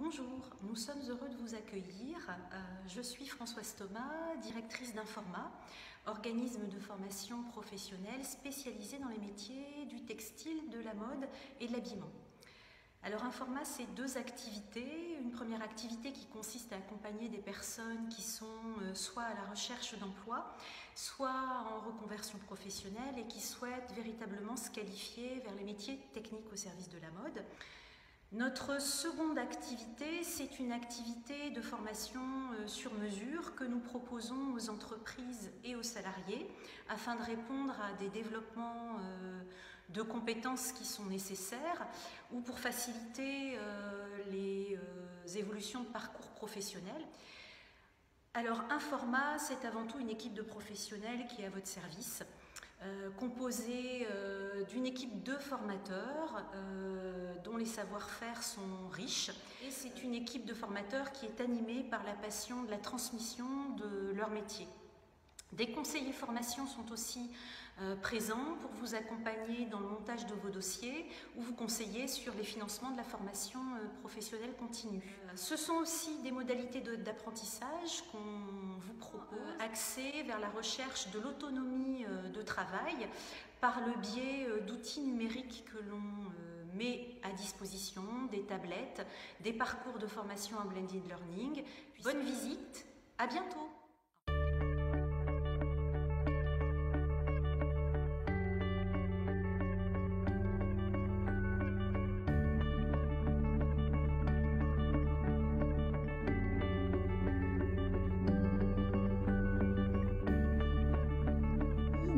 Bonjour, nous sommes heureux de vous accueillir. Je suis Françoise Thomas, directrice d'Informa, organisme de formation professionnelle spécialisé dans les métiers du textile, de la mode et de l'habillement. Alors Informa, c'est deux activités. Une première activité qui consiste à accompagner des personnes qui sont soit à la recherche d'emploi, soit en reconversion professionnelle et qui souhaitent véritablement se qualifier vers les métiers techniques au service de la mode. Notre seconde activité, c'est une activité de formation sur mesure que nous proposons aux entreprises et aux salariés afin de répondre à des développements de compétences qui sont nécessaires ou pour faciliter les évolutions de parcours professionnels. Alors Informa, c'est avant tout une équipe de professionnels qui est à votre service. Composée d'une équipe de formateurs dont les savoir-faire sont riches. Et c'est une équipe de formateurs qui est animée par la passion de la transmission de leur métier. Des conseillers formation sont aussi présents pour vous accompagner dans le montage de vos dossiers ou vous conseiller sur les financements de la formation professionnelle continue. Ce sont aussi des modalités d'apprentissage qu'on vous propose, axées vers la recherche de l'autonomie de travail par le biais d'outils numériques que l'on met à disposition, des tablettes, des parcours de formation en blended learning. Bonne visite, à bientôt!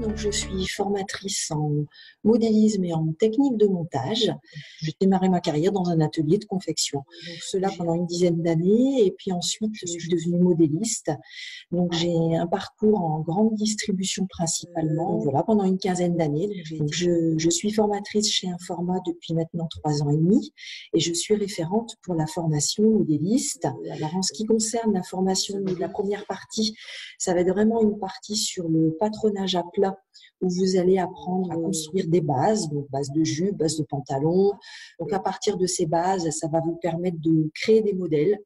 Donc, je suis formatrice en modélisme et en technique de montage. J'ai démarré ma carrière dans un atelier de confection. Donc, cela pendant une dizaine d'années. Et puis ensuite, je suis devenue modéliste. Donc, j'ai un parcours en grande distribution principalement. Voilà, pendant une quinzaine d'années. Donc, je suis formatrice chez Informa depuis maintenant 3 ans et demi. Et je suis référente pour la formation modéliste. Alors, en ce qui concerne la formation de la première partie, ça va être vraiment une partie sur le patronage à plat où vous allez apprendre à construire des bases, donc bases de jupe, bases de pantalon. Donc à partir de ces bases, ça va vous permettre de créer des modèles.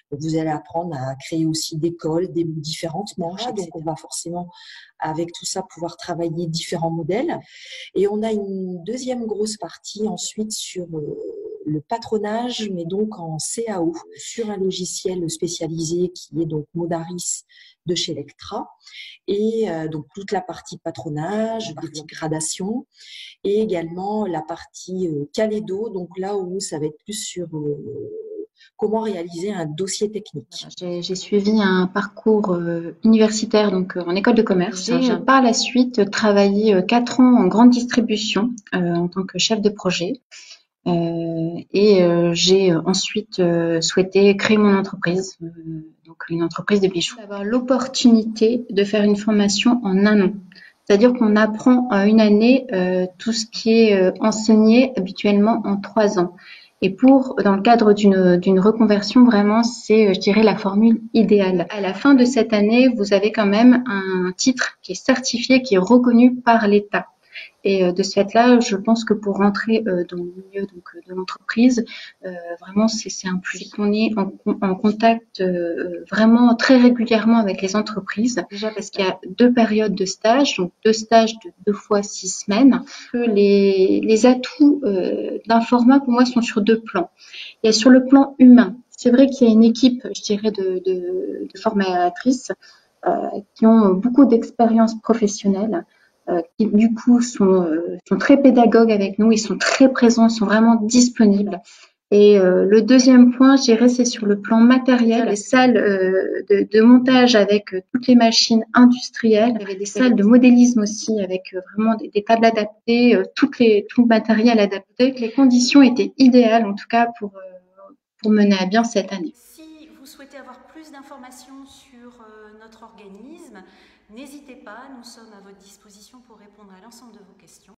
Donc, vous allez apprendre à créer aussi des cols, des différentes manches. Donc on va forcément avec tout ça pouvoir travailler différents modèles. Et on a une deuxième grosse partie ensuite sur le patronage, mais donc en CAO, sur un logiciel spécialisé qui est donc Modaris de chez Lectra. Et donc toute la partie patronage, la partie gradation, et également la partie Kaleido, donc là où ça va être plus sur comment réaliser un dossier technique. J'ai suivi un parcours universitaire donc en école de commerce. J'ai par la suite travaillé 4 ans en grande distribution en tant que chef de projet. J'ai ensuite souhaité créer mon entreprise, donc une entreprise de bijoux. D'avoir l'opportunité de faire une formation en un an. C'est-à-dire qu'on apprend en une année tout ce qui est enseigné habituellement en 3 ans. Et dans le cadre d'une reconversion, vraiment, c'est, je dirais, la formule idéale. À la fin de cette année, vous avez quand même un titre qui est certifié, qui est reconnu par l'État. Et de ce fait-là, je pense que pour rentrer dans le milieu de l'entreprise, vraiment c'est un plus. On est en contact vraiment très régulièrement avec les entreprises. Déjà parce qu'il y a 2 périodes de stage, donc 2 stages de 2 fois 6 semaines. Les atouts d'Informa pour moi sont sur 2 plans. Il y a sur le plan humain. C'est vrai qu'il y a une équipe, je dirais, de formatrices qui ont beaucoup d'expérience professionnelle. Qui du coup sont très pédagogues avec nous, ils sont très présents, ils sont vraiment disponibles. Et le deuxième point, je dirais, c'est sur le plan matériel, les salles de montage avec toutes les machines industrielles. Il y avait des salles de modélisme aussi avec vraiment des tables adaptées, tout le matériel adapté. Les conditions étaient idéales en tout cas pour mener à bien cette année. Si vous souhaitez avoir plus d'informations sur notre organisme, n'hésitez pas, nous sommes à votre disposition pour répondre à l'ensemble de vos questions.